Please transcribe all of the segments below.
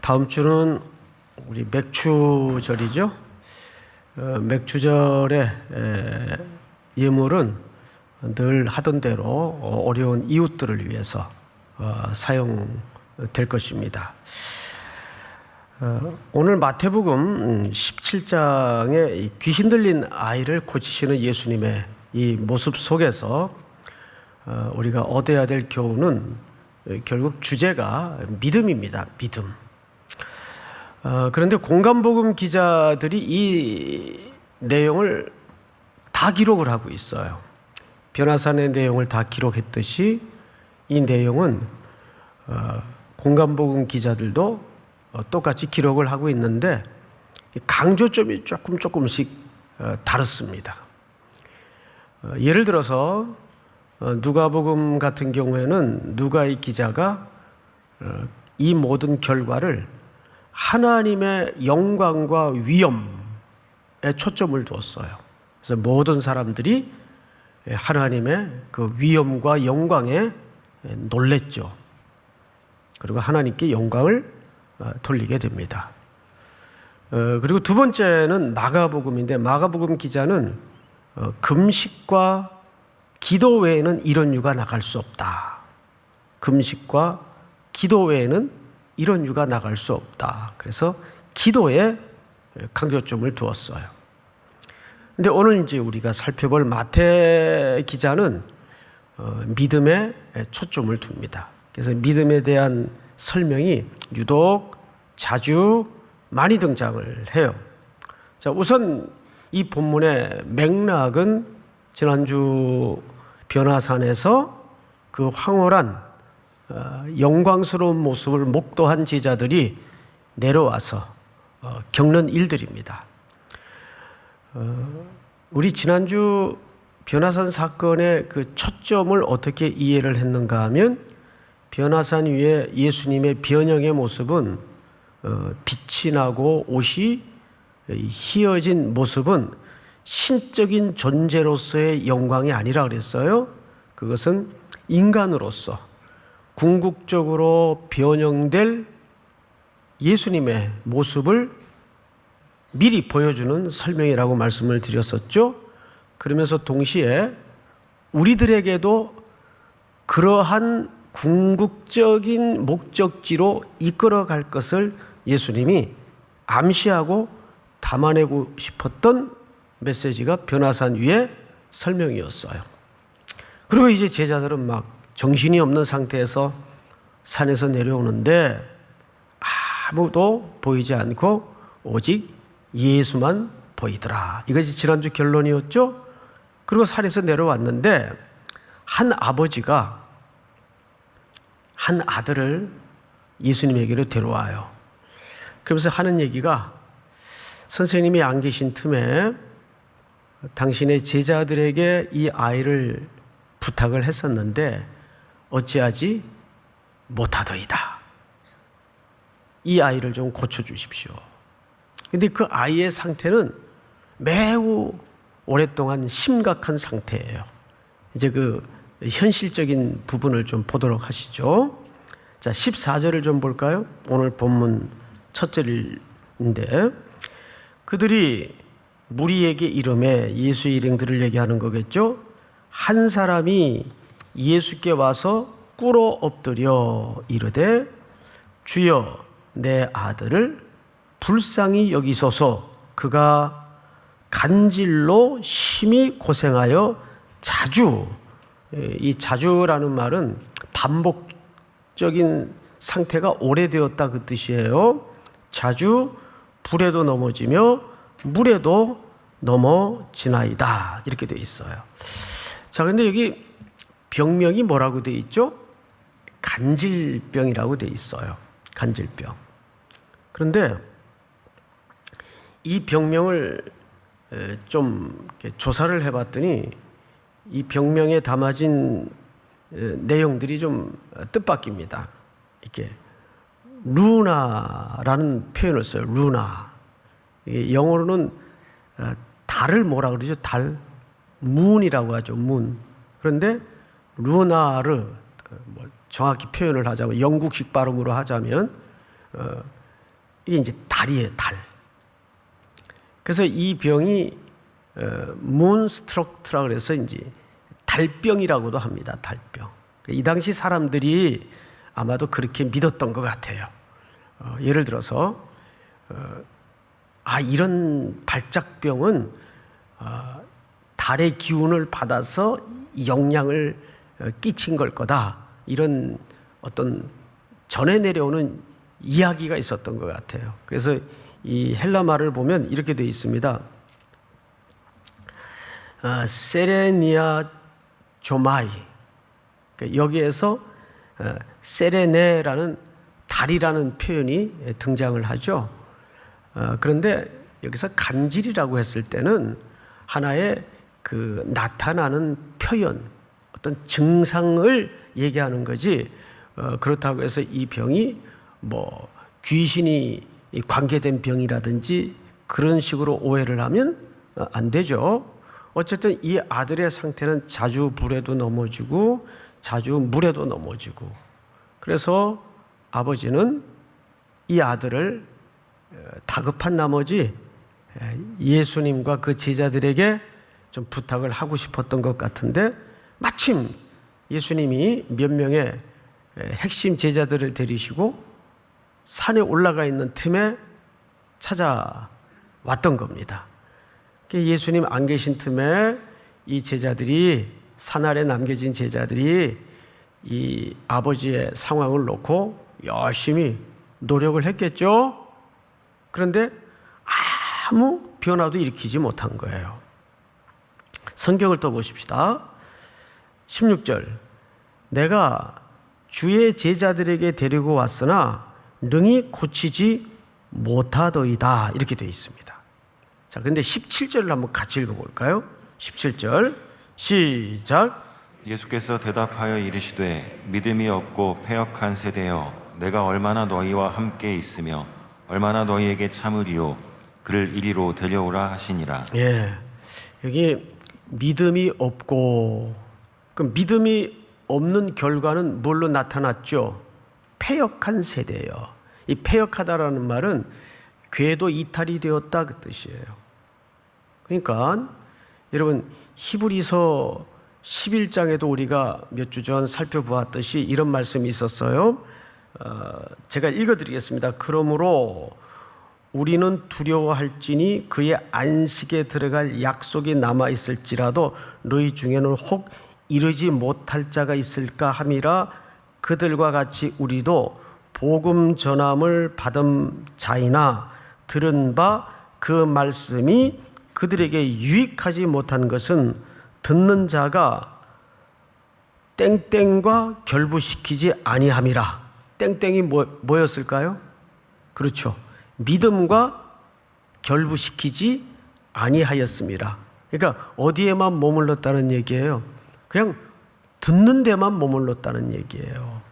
다음 주는 우리 맥추절이죠. 맥추절의 예물은 늘 하던 대로 어려운 이웃들을 위해서 사용될 것입니다. 오늘 마태복음 17장에 귀신 들린 아이를 고치시는 예수님의 이 모습 속에서 우리가 얻어야 될 교훈은 결국 주제가 믿음입니다. 믿음. 그런데 공간복음 기자들이 이 내용을 다 기록을 하고 있어요. 변화산의 내용을 다 기록했듯이 이 내용은 공간복음 기자들도 똑같이 기록을 하고 있는데 강조점이 조금씩 다릅니다. 예를 들어서 누가복음 같은 경우에는 누가의 기자가 이 모든 결과를 하나님의 영광과 위엄에 초점을 두었어요. 그래서 모든 사람들이 하나님의 그 위엄과 영광에 놀랬죠. 그리고 하나님께 영광을 돌리게 됩니다. 그리고 두 번째는 마가복음인데 마가복음 기자는 금식과 기도 외에는 이런 유가 나갈 수 없다. 금식과 기도 외에는 이런 유가 나갈 수 없다. 그래서 기도에 강조점을 두었어요. 근데 오늘 이제 우리가 살펴볼 마태 기자는 믿음에 초점을 둡니다. 그래서 믿음에 대한 설명이 유독 자주 많이 등장을 해요. 자, 우선 이 본문의 맥락은 지난주 변화산에서 그 황홀한 영광스러운 모습을 목도한 제자들이 내려와서 겪는 일들입니다. 우리 지난주 변화산 사건의 그 초점을 어떻게 이해를 했는가 하면 변화산 위에 예수님의 변형의 모습은 빛이 나고 옷이 휘어진 모습은 신적인 존재로서의 영광이 아니라 그랬어요. 그것은 인간으로서 궁극적으로 변형될 예수님의 모습을 미리 보여주는 설명이라고 말씀을 드렸었죠. 그러면서 동시에 우리들에게도 그러한 궁극적인 목적지로 이끌어갈 것을 예수님이 암시하고 담아내고 싶었던 메시지가 변화산 위의 설명이었어요. 그리고 이제 제자들은 막 정신이 없는 상태에서 산에서 내려오는데 아무도 보이지 않고 오직 예수만 보이더라. 이것이 지난주 결론이었죠. 그리고 산에서 내려왔는데 한 아버지가 한 아들을 예수님에게로 데려와요. 그러면서 하는 얘기가 선생님이 안 계신 틈에 당신의 제자들에게 이 아이를 부탁을 했었는데 어찌하지 못하더이다. 이 아이를 좀 고쳐주십시오. 그런데 그 아이의 상태는 매우 오랫동안 심각한 상태예요. 이제 그 현실적인 부분을 좀 보도록 하시죠. 자, 14절을 좀 볼까요? 오늘 본문 첫 절인데 그들이 무리에게 이르매 예수의 일행들을 얘기하는 거겠죠. 한 사람이 예수께 와서 꿇어 엎드려 이르되 주여 내 아들을 불쌍히 여기소서 그가 간질로 심히 고생하여 자주 이 자주라는 말은 반복적인 상태가 오래되었다 그 뜻이에요. 자주 불에도 넘어지며 물에도 넘어지나이다 이렇게 되어 있어요. 자, 근데 여기 병명이 뭐라고 되어 있죠? 간질병이라고 되어 있어요. 간질병. 그런데 이 병명을 좀 조사를 해봤더니 이 병명에 담아진 내용들이 좀 뜻밖입니다. 이렇게 루나라는 표현을 써요. 루나. 영어로는 달을 뭐라 그러죠? 달. 문이라고 하죠. 문. 그런데 루나르 정확히 표현을 하자면 영국식 발음으로 하자면 이게 이제 달이에요, 달. 그래서 이 병이 문스트로크라 그래서 이제 달병이라고도 합니다. 달병. 이 당시 사람들이 아마도 그렇게 믿었던 것 같아요. 예를 들어서 이런 발작병은 달의 기운을 받아서 영향을 끼친 걸 거다. 이런 어떤 전해 내려오는 이야기가 있었던 것 같아요. 그래서 이 헬라 말을 보면 이렇게 되어 있습니다. 세레니아 조마이. 여기에서 세레네라는 달이라는 표현이 등장을 하죠. 그런데 여기서 간질이라고 했을 때는 하나의 그 나타나는 표현, 어떤 증상을 얘기하는 거지, 그렇다고 해서 이 병이 뭐 귀신이 관계된 병이라든지 그런 식으로 오해를 하면 안 되죠. 어쨌든 이 아들의 상태는 자주 불에도 넘어지고 자주 물에도 넘어지고, 그래서 아버지는 이 아들을 다급한 나머지 예수님과 그 제자들에게 좀 부탁을 하고 싶었던 것 같은데, 마침 예수님이 몇 명의 핵심 제자들을 데리시고 산에 올라가 있는 틈에 찾아왔던 겁니다. 예수님 안 계신 틈에 이 제자들이, 산 아래 남겨진 제자들이 이 아버지의 상황을 놓고 열심히 노력을 했겠죠. 그런데 아무 변화도 일으키지 못한 거예요. 성경을 또 보십시다. 16절, 내가 주의 제자들에게 데리고 왔으나 능히 고치지 못하더이다, 이렇게 되어 있습니다. 자, 근데 17절을 한번 같이 읽어볼까요? 17절 시작. 예수께서 대답하여 이르시되 믿음이 없고 패역한 세대여, 내가 얼마나 너희와 함께 있으며 얼마나 너희에게 참으리요, 그를 이리로 데려오라 하시니라. 예, 여기 믿음이 없고, 그 믿음이 없는 결과는 뭘로 나타났죠? 패역한 세대예요. 이 패역하다라는 말은 궤도 이탈이 되었다, 그 뜻이에요. 그러니까 여러분, 히브리서 11장에도 우리가 몇 주 전 살펴보았듯이 이런 말씀이 있었어요. 제가 읽어드리겠습니다. 그러므로 우리는 두려워할지니 그의 안식에 들어갈 약속이 남아있을지라도 너희 중에는 혹 이르지 못할 자가 있을까 함이라. 그들과 같이 우리도 복음 전함을 받은 자이나 들은 바 그 말씀이 그들에게 유익하지 못한 것은 듣는 자가 땡땡과 결부시키지 아니함이라. 땡땡이 뭐였을까요? 그렇죠. 믿음과 결부시키지 아니하였습니다. 그러니까 어디에만 머물렀다는 얘기예요? 그냥 듣는 데만 머물렀다는 얘기예요.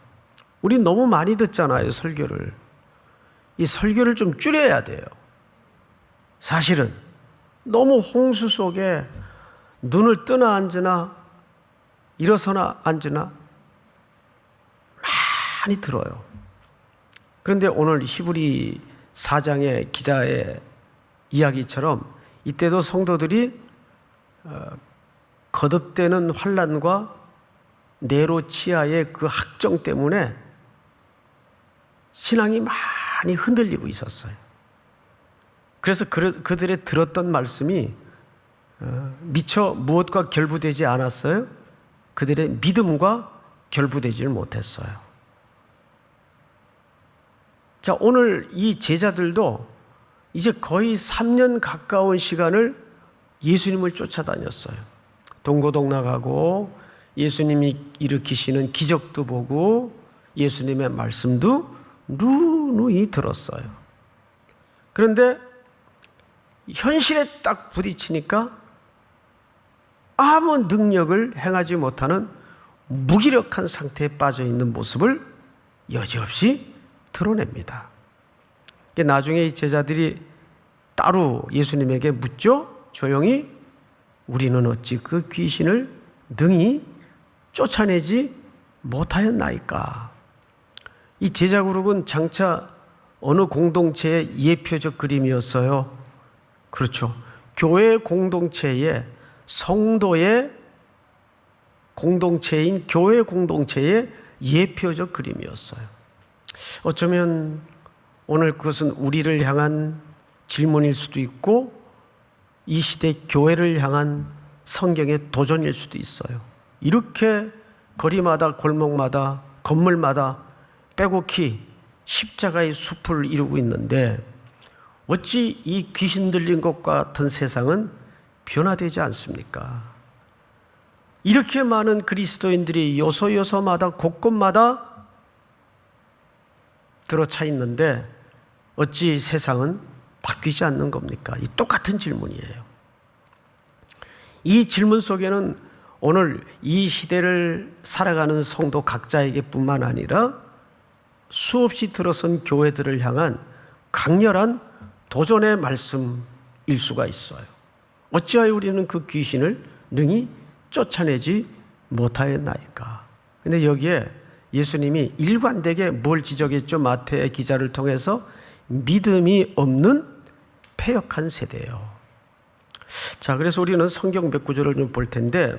우리 너무 많이 듣잖아요, 설교를. 이 설교를 좀 줄여야 돼요. 사실은 너무 홍수 속에 눈을 뜨나 앉으나 일어서나 앉으나 많이 들어요. 그런데 오늘 히브리 4장의 기자의 이야기처럼 이때도 성도들이 거듭되는 환난과 네로 치하의 그 학정 때문에 신앙이 많이 흔들리고 있었어요. 그래서 그들의 들었던 말씀이 미처 무엇과 결부되지 않았어요? 그들의 믿음과 결부되지를 못했어요. 자, 오늘 이 제자들도 이제 거의 3년 가까운 시간을 예수님을 쫓아다녔어요. 동고동락하고 예수님이 일으키시는 기적도 보고 예수님의 말씀도 누누이 들었어요. 그런데 현실에 딱 부딪히니까 아무 능력을 행하지 못하는 무기력한 상태에 빠져 있는 모습을 여지없이 드러냅니다. 나중에 이 제자들이 따로 예수님에게 묻죠. 조용히, 우리는 어찌 그 귀신을 능히 쫓아내지 못하였나이까. 이 제자 그룹은 장차 어느 공동체의 예표적 그림이었어요? 그렇죠. 교회 공동체의 성도의 공동체인 교회 공동체의 예표적 그림이었어요. 어쩌면 오늘 그것은 우리를 향한 질문일 수도 있고 이 시대 교회를 향한 성경의 도전일 수도 있어요. 이렇게 거리마다 골목마다 건물마다 빼곡히 십자가의 숲을 이루고 있는데 어찌 이 귀신 들린 것 같은 세상은 변화되지 않습니까? 이렇게 많은 그리스도인들이 요소요소마다 곳곳마다 들어차 있는데 어찌 세상은 바뀌지 않는 겁니까? 이 똑같은 질문이에요. 이 질문 속에는 오늘 이 시대를 살아가는 성도 각자에게 뿐만 아니라 수없이 들어선 교회들을 향한 강렬한 도전의 말씀일 수가 있어요. 어찌하여 우리는 그 귀신을 능히 쫓아내지 못하였나이까? 근데 여기에 예수님이 일관되게 뭘 지적했죠? 마태의 기자를 통해서 믿음이 없는 패역한 세대예요. 자, 그래서 우리는 성경 몇 구절을 좀 볼 텐데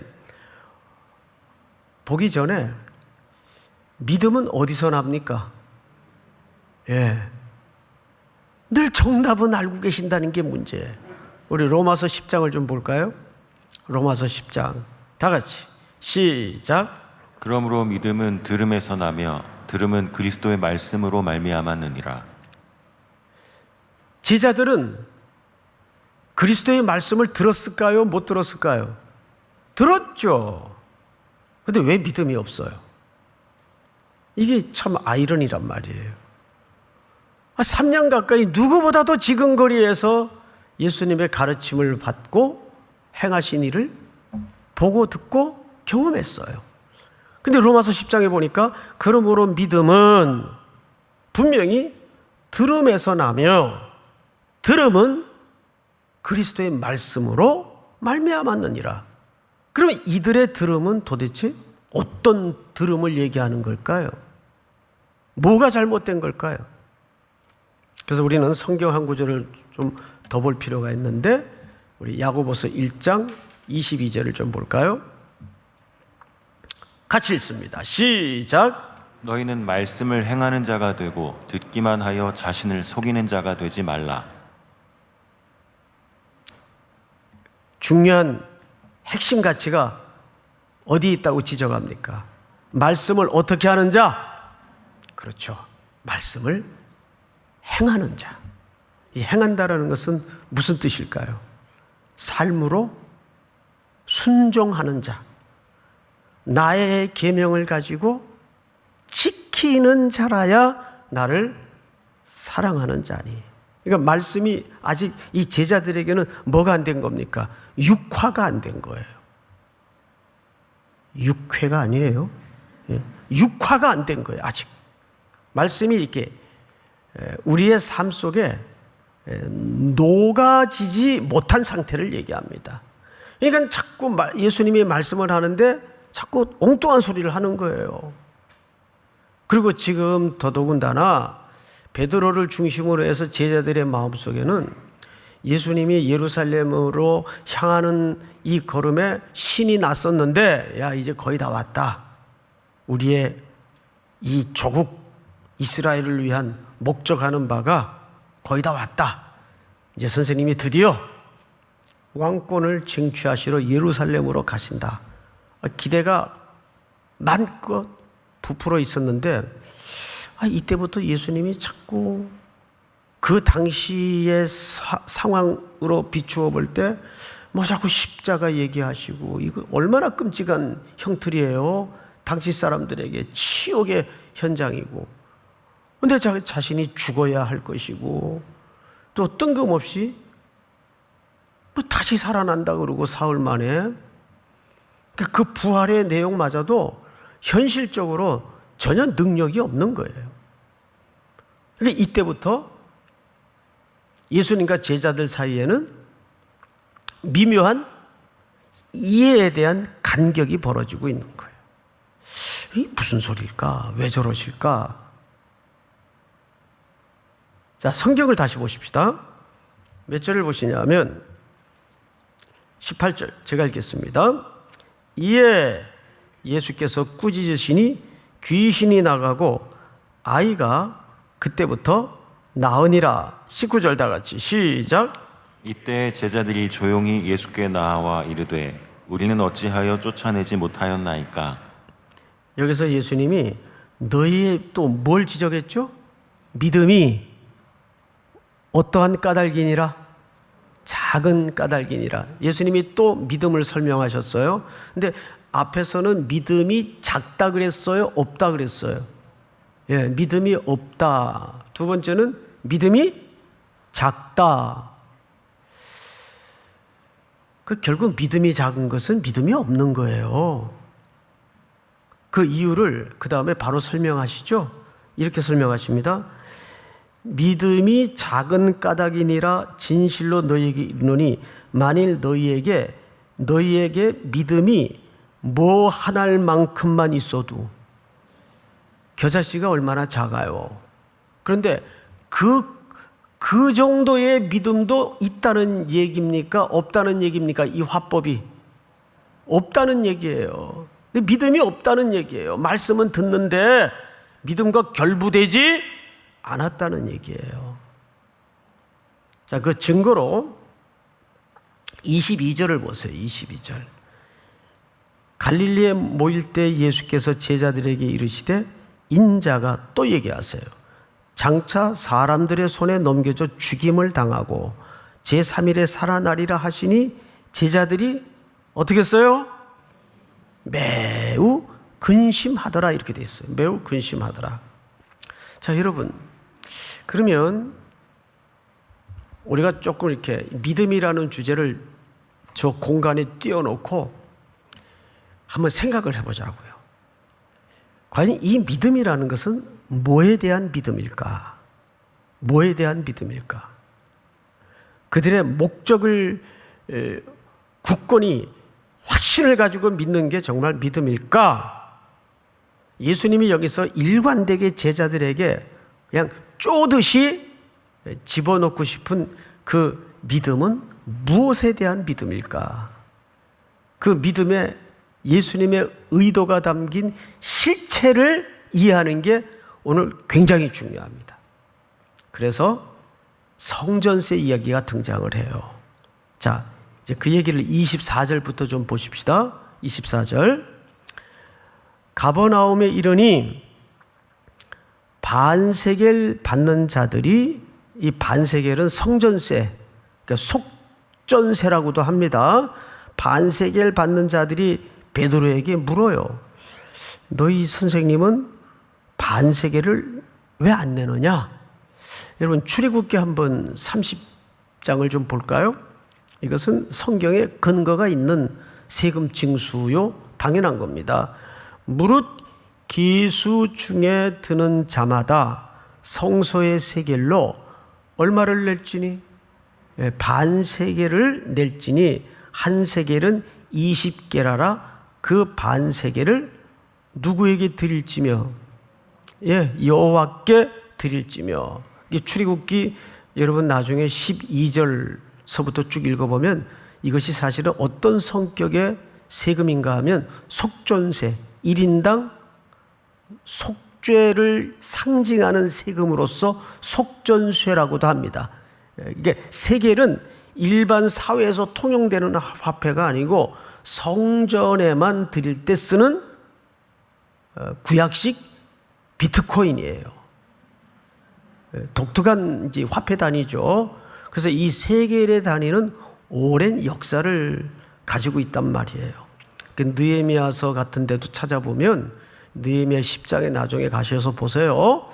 보기 전에 믿음은 어디서 납니까? 예. 늘 정답은 알고 계신다는 게 문제예요. 우리 로마서 10장을 좀 볼까요? 로마서 10장 다 같이 시작. 그러므로 믿음은 들음에서 나며 들음은 그리스도의 말씀으로 말미암았느니라. 제자들은 그리스도의 말씀을 들었을까요? 못 들었을까요? 들었죠. 근데 왜 믿음이 없어요? 이게 참 아이러니란 말이에요. 3년 가까이 누구보다도 지근거리에서 예수님의 가르침을 받고 행하신 일을 보고 듣고 경험했어요. 근데 로마서 10장에 보니까 그러므로 믿음은 분명히 들음에서 나며 들음은 그리스도의 말씀으로 말미암았느니라. 그러면 이들의 들음은 도대체 어떤 들음을 얘기하는 걸까요? 뭐가 잘못된 걸까요? 그래서 우리는 성경 한 구절을 좀 더 볼 필요가 있는데 우리 야고보서 1장 22절을 좀 볼까요? 같이 읽습니다. 시작. 너희는 말씀을 행하는 자가 되고 듣기만 하여 자신을 속이는 자가 되지 말라. 중요한 핵심 가치가 어디 있다고 지적합니까? 말씀을 어떻게 하는 자? 그렇죠. 말씀을 행하는 자. 이 행한다라는 것은 무슨 뜻일까요? 삶으로 순종하는 자. 나의 계명을 가지고 지키는 자라야 나를 사랑하는 자니. 그러니까 말씀이 아직 이 제자들에게는 뭐가 안 된 겁니까? 육화가 안 된 거예요. 육회가 아니에요. 육화가 안 된 거예요. 아직. 말씀이 이렇게 우리의 삶 속에 녹아지지 못한 상태를 얘기합니다. 그러니까 자꾸 예수님이 말씀을 하는데 자꾸 엉뚱한 소리를 하는 거예요. 그리고 지금 더더군다나 베드로를 중심으로 해서 제자들의 마음속에는 예수님이 예루살렘으로 향하는 이 걸음에 신이 났었는데 야 이제 거의 다 왔다. 우리의 이 조국 이스라엘을 위한 목적하는 바가 거의 다 왔다. 이제 선생님이 드디어 왕권을 쟁취하시러 예루살렘으로 가신다. 기대가 마음껏 부풀어 있었는데 이때부터 예수님이 자꾸 그 당시의 상황으로 비추어 볼 때 뭐 자꾸 십자가 얘기하시고 이거 얼마나 끔찍한 형틀이에요. 당시 사람들에게 치욕의 현장이고 근데 자신이 죽어야 할 것이고 또 뜬금없이 뭐 다시 살아난다 그러고 사흘 만에 그 부활의 내용마저도 현실적으로 전혀 능력이 없는 거예요. 그러니까 이때부터 예수님과 제자들 사이에는 미묘한 이해에 대한 간격이 벌어지고 있는 거예요. 이게 무슨 소리일까? 왜 저러실까? 자, 성경을 다시 보십시다. 몇 절을 보시냐면 18절 제가 읽겠습니다. 이에 예수께서 꾸짖으시니 귀신이 나가고 아이가 그때부터 나으니라. 19절 다 같이 시작. 이때 제자들이 조용히 예수께 나와 이르되 우리는 어찌하여 쫓아내지 못하였나이까. 여기서 예수님이 너희의 또 뭘 지적했죠? 믿음이 어떠한 까닭이니라? 작은 까닭이니라. 예수님이 또 믿음을 설명하셨어요. 근데 앞에서는 믿음이 작다 그랬어요? 없다 그랬어요? 예, 믿음이 없다. 두 번째는 믿음이 작다. 결국 믿음이 작은 것은 믿음이 없는 거예요. 그 이유를 그 다음에 바로 설명하시죠. 이렇게 설명하십니다. 믿음이 작은 까닭이니라 진실로 너희에게 이르노니 만일 너희에게 믿음이 뭐 하나일 만큼만 있어도 겨자씨가 얼마나 작아요. 그런데 그 정도의 믿음도 있다는 얘기입니까? 없다는 얘기입니까? 이 화법이 없다는 얘기예요. 믿음이 없다는 얘기예요. 말씀은 듣는데 믿음과 결부되지 않았다는 얘기예요. 자, 그 증거로 22절을 보세요. 22절. 갈릴리에 모일 때 예수께서 제자들에게 이르시되 인자가 또 얘기하세요. 장차 사람들의 손에 넘겨져 죽임을 당하고 제3일에 살아나리라 하시니 제자들이 어떻게 했어요? 매우 근심하더라 이렇게 돼 있어요. 매우 근심하더라. 자, 여러분, 그러면 우리가 조금 이렇게 믿음이라는 주제를 저 공간에 띄워놓고 한번 생각을 해보자고요. 과연 이 믿음이라는 것은 뭐에 대한 믿음일까? 뭐에 대한 믿음일까? 그들의 목적을 굳건히 확신을 가지고 믿는 게 정말 믿음일까? 예수님이 여기서 일관되게 제자들에게 그냥 쪼듯이 집어넣고 싶은 그 믿음은 무엇에 대한 믿음일까? 그 믿음에 예수님의 의도가 담긴 실체를 이해하는 게 오늘 굉장히 중요합니다. 그래서 성전세 이야기가 등장을 해요. 자, 이제 그 얘기를 24절부터 좀 보십시다. 24절. 가버나움에 이르니 반세겔 받는 자들이, 이 반세겔은 성전세, 그러니까 속전세라고도 합니다. 반세겔 받는 자들이 베드로에게 물어요. 너희 선생님은 반세겔을 왜 안 내느냐? 여러분, 출애굽기 한번 30장을 좀 볼까요? 이것은 성경에 근거가 있는 세금 징수요, 당연한 겁니다. 무릇 기수 중에 드는 자마다 성소의 세겔로 얼마를 낼지니? 반세겔을 낼지니 한 세겔은 20게라라. 그 반세겔을 누구에게 드릴지며, 여호와께 드릴지며. 이 출애굽기 여러분 나중에 12절서부터 쭉 읽어보면 이것이 사실은 어떤 성격의 세금인가 하면 속전세, 1인당 속죄를 상징하는 세금으로서 속전세라고도 합니다. 이게 세겔은 일반 사회에서 통용되는 화폐가 아니고 성전에만 드릴 때 쓰는 구약식 비트코인이에요. 독특한 이제 화폐 단위죠. 그래서 이 세겔의 단위는 오랜 역사를 가지고 있단 말이에요. 느헤미야서 같은 데도 찾아보면 느헤미야 10장에 나중에 가셔서 보세요.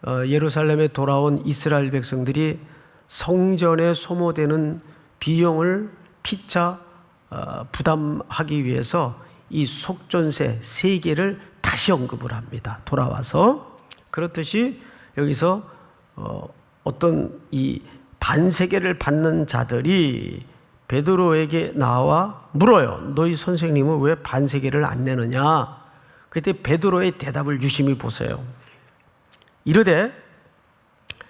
예루살렘에 돌아온 이스라엘 백성들이 성전에 소모되는 비용을 피차 부담하기 위해서 이 속전세 세겔을 다시 언급을 합니다. 돌아와서. 그렇듯이 여기서 어떤 이 반세겔을 받는 자들이 베드로에게 나와 물어요. 너희 선생님은 왜 반세겔을 안 내느냐? 그때 베드로의 대답을 유심히 보세요. 이르되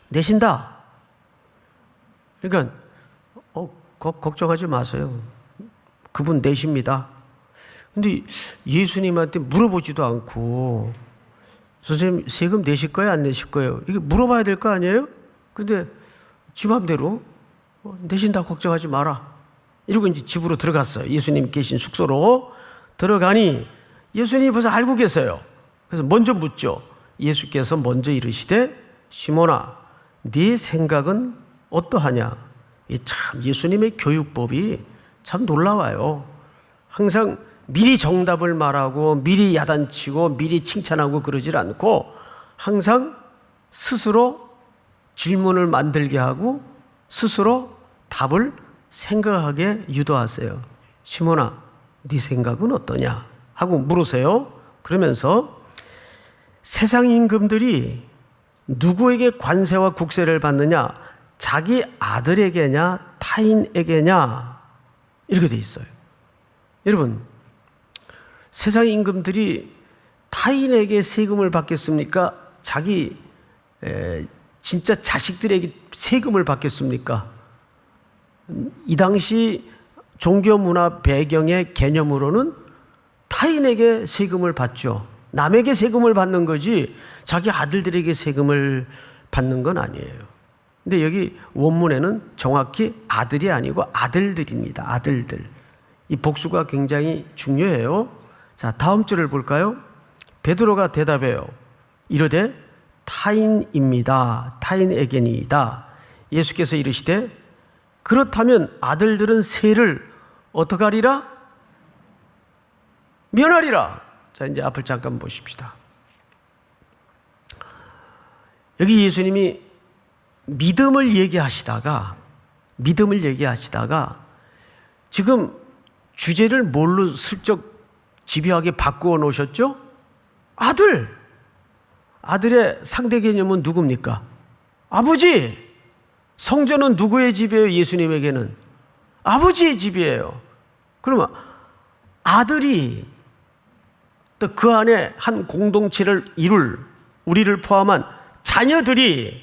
내신다. 그러니까 걱정하지 마세요. 그분 내십니다. 근데 예수님한테 물어보지도 않고 선생님 세금 내실 거예요? 안 내실 거예요? 이게 물어봐야 될 거 아니에요? 근데 지 맘대로 내신다 걱정하지 마라. 이러고 이제 집으로 들어갔어요. 예수님 계신 숙소로 들어가니 예수님이 벌써 알고 계세요. 그래서 먼저 묻죠. 예수께서 먼저 이르시되 시몬아 네 생각은 어떠하냐. 참 예수님의 교육법이 참 놀라워요. 항상 미리 정답을 말하고 미리 야단치고 미리 칭찬하고 그러질 않고 항상 스스로 질문을 만들게 하고 스스로 답을 생각하게 유도하세요. 시몬아 네 생각은 어떠냐 하고 물으세요. 그러면서 세상 임금들이 누구에게 관세와 국세를 받느냐? 자기 아들에게냐 타인에게냐? 이렇게 돼 있어요. 여러분 세상 임금들이 타인에게 세금을 받겠습니까? 자기 진짜 자식들에게 세금을 받겠습니까? 이 당시 종교 문화 배경의 개념으로는 타인에게 세금을 받죠. 남에게 세금을 받는 거지 자기 아들들에게 세금을 받는 건 아니에요. 근데 여기 원문에는 정확히 아들이 아니고 아들들입니다. 아들들. 이 복수가 굉장히 중요해요. 자, 다음 줄을 볼까요? 베드로가 대답해요. 이르되 타인입니다. 타인에게니이다. 예수께서 이르시되 그렇다면 아들들은 세를 어떻게 하리라? 면하리라. 자, 이제 앞을 잠깐 보십시다. 여기 예수님이 믿음을 얘기하시다가 지금 주제를 뭘로 슬쩍 집요하게 바꾸어 놓으셨죠? 아들의 상대 개념은 누굽니까? 아버지. 성전은 누구의 집이에요? 예수님에게는 아버지의 집이에요. 그러면 아들이 또 그 안에 한 공동체를 이룰 우리를 포함한 자녀들이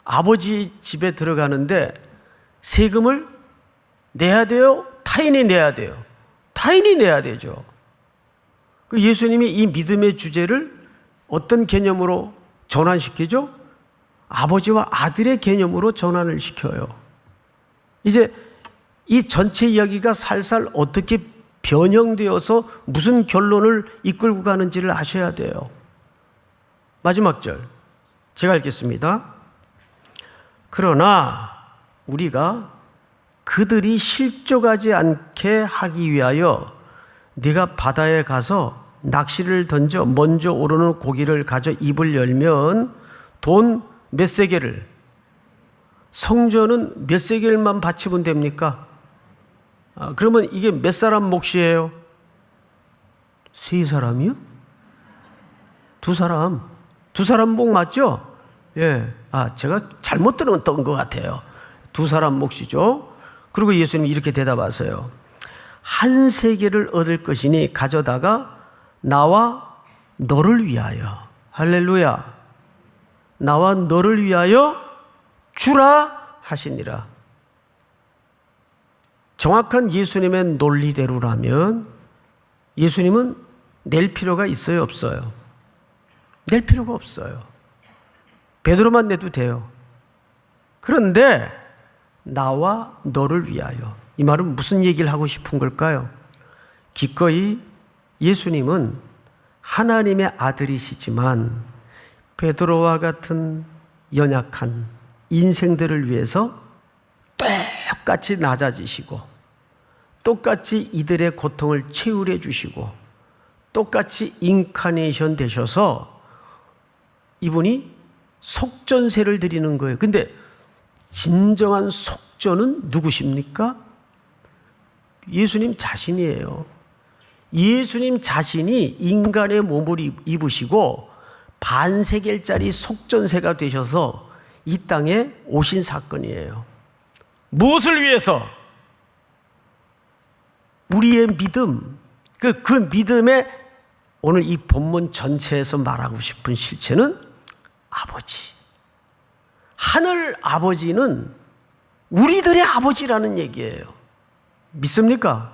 아버지 집에 들어가는데 세금을 내야 돼요? 타인이 내야 돼요? 타인이 내야 되죠. 그 예수님이 이 믿음의 주제를 어떤 개념으로 전환시키죠? 아버지와 아들의 개념으로 전환을 시켜요. 이제 이 전체 이야기가 살살 어떻게 변형되어서 무슨 결론을 이끌고 가는지를 아셔야 돼요. 마지막 절 제가 읽겠습니다. 그러나 우리가 그들이 실족하지 않게 하기 위하여 네가 바다에 가서 낚시를 던져 먼저 오르는 고기를 가져 입을 열면 돈 몇 세겔을, 성전은 몇 세겔만 바치면 됩니까? 그러면 이게 몇 사람 몫이에요? 세 사람이요? 두 사람 몫 맞죠? 예. 제가 잘못 들었던 것 같아요. 두 사람 몫이죠. 그리고 예수님이 이렇게 대답하세요. 한 세겔을 얻을 것이니 가져다가 나와 너를 위하여, 할렐루야, 나와 너를 위하여 주라 하시니라. 정확한 예수님의 논리대로라면 예수님은 낼 필요가 있어요, 없어요? 낼 필요가 없어요. 베드로만 내도 돼요. 그런데 나와 너를 위하여, 이 말은 무슨 얘기를 하고 싶은 걸까요? 기꺼이 예수님은 하나님의 아들이시지만 베드로와 같은 연약한 인생들을 위해서 똑같이 낮아지시고 똑같이 이들의 고통을 채울해 주시고 똑같이 인카네이션 되셔서 이분이 속전세를 드리는 거예요. 근데 진정한 속전은 누구십니까? 예수님 자신이에요. 예수님 자신이 인간의 몸을 입으시고 반세겔짜리 속전세가 되셔서 이 땅에 오신 사건이에요. 무엇을 위해서? 우리의 믿음, 그 믿음의 오늘 이 본문 전체에서 말하고 싶은 실체는 아버지, 하늘 아버지는 우리들의 아버지라는 얘기예요. 믿습니까?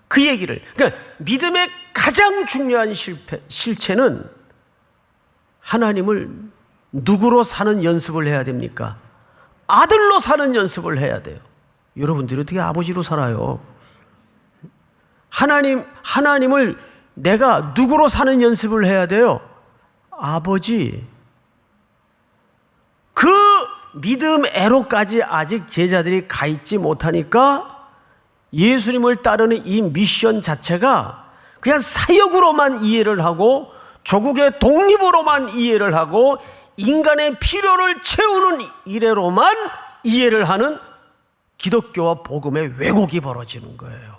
그 얘기를. 그러니까 믿음의 가장 중요한 실체는 하나님을 누구로 사는 연습을 해야 됩니까? 아들로 사는 연습을 해야 돼요. 여러분들이 어떻게 아버지로 살아요? 하나님을 내가 누구로 사는 연습을 해야 돼요? 아버지. 그 믿음애로까지 아직 제자들이 가 있지 못하니까 예수님을 따르는 이 미션 자체가 그냥 사역으로만 이해를 하고 조국의 독립으로만 이해를 하고 인간의 필요를 채우는 일회로만 이해를 하는 기독교와 복음의 왜곡이 벌어지는 거예요.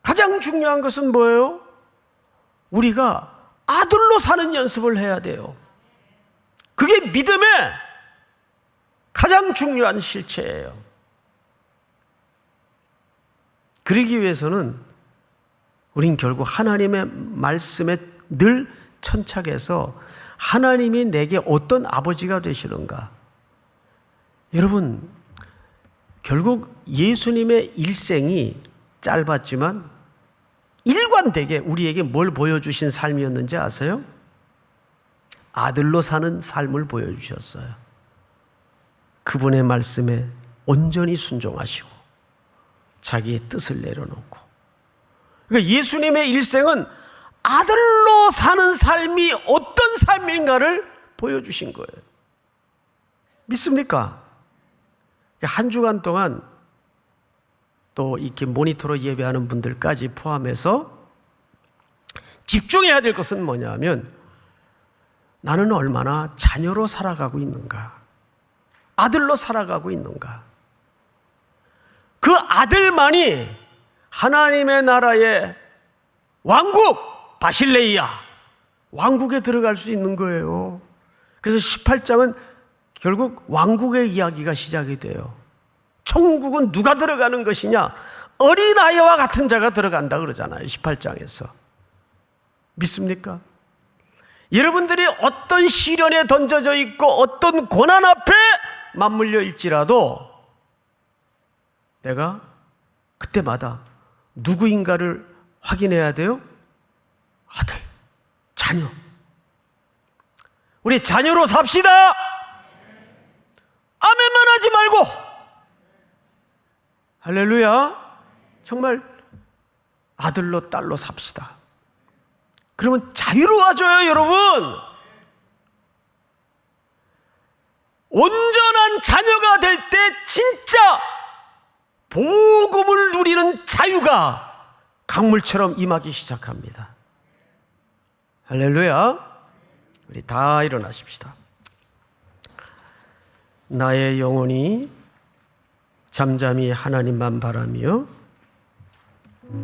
가장 중요한 것은 뭐예요? 우리가 아들로 사는 연습을 해야 돼요. 그게 믿음의 가장 중요한 실체예요. 그러기 위해서는 우린 결국 하나님의 말씀에 늘 천착해서 하나님이 내게 어떤 아버지가 되시는가. 여러분, 결국 예수님의 일생이 짧았지만 일관되게 우리에게 뭘 보여주신 삶이었는지 아세요? 아들로 사는 삶을 보여주셨어요. 그분의 말씀에 온전히 순종하시고 자기의 뜻을 내려놓고. 그러니까 예수님의 일생은 아들로 사는 삶이 어떤 삶인가를 보여주신 거예요. 믿습니까? 한 주간 동안 또 이렇게 모니터로 예배하는 분들까지 포함해서 집중해야 될 것은 뭐냐면 나는 얼마나 자녀로 살아가고 있는가, 아들로 살아가고 있는가. 그 아들만이 하나님의 나라의 왕국, 바실레이아 왕국에 들어갈 수 있는 거예요. 그래서 18장은 결국 왕국의 이야기가 시작이 돼요. 천국은 누가 들어가는 것이냐? 어린아이와 같은 자가 들어간다 그러잖아요, 18장에서. 믿습니까? 여러분들이 어떤 시련에 던져져 있고 어떤 고난 앞에 맞물려 있지라도 내가 그때마다 누구인가를 확인해야 돼요. 아들, 자녀. 우리 자녀로 삽시다. 아멘만 하지 말고. 할렐루야. 정말 아들로 딸로 삽시다. 그러면 자유로워져요, 여러분. 온전한 자녀가 될 때 진짜 복음을 누리는 자유가 강물처럼 임하기 시작합니다. 할렐루야. 우리 다 일어나십시다. 나의 영혼이 잠잠히 하나님만 바라며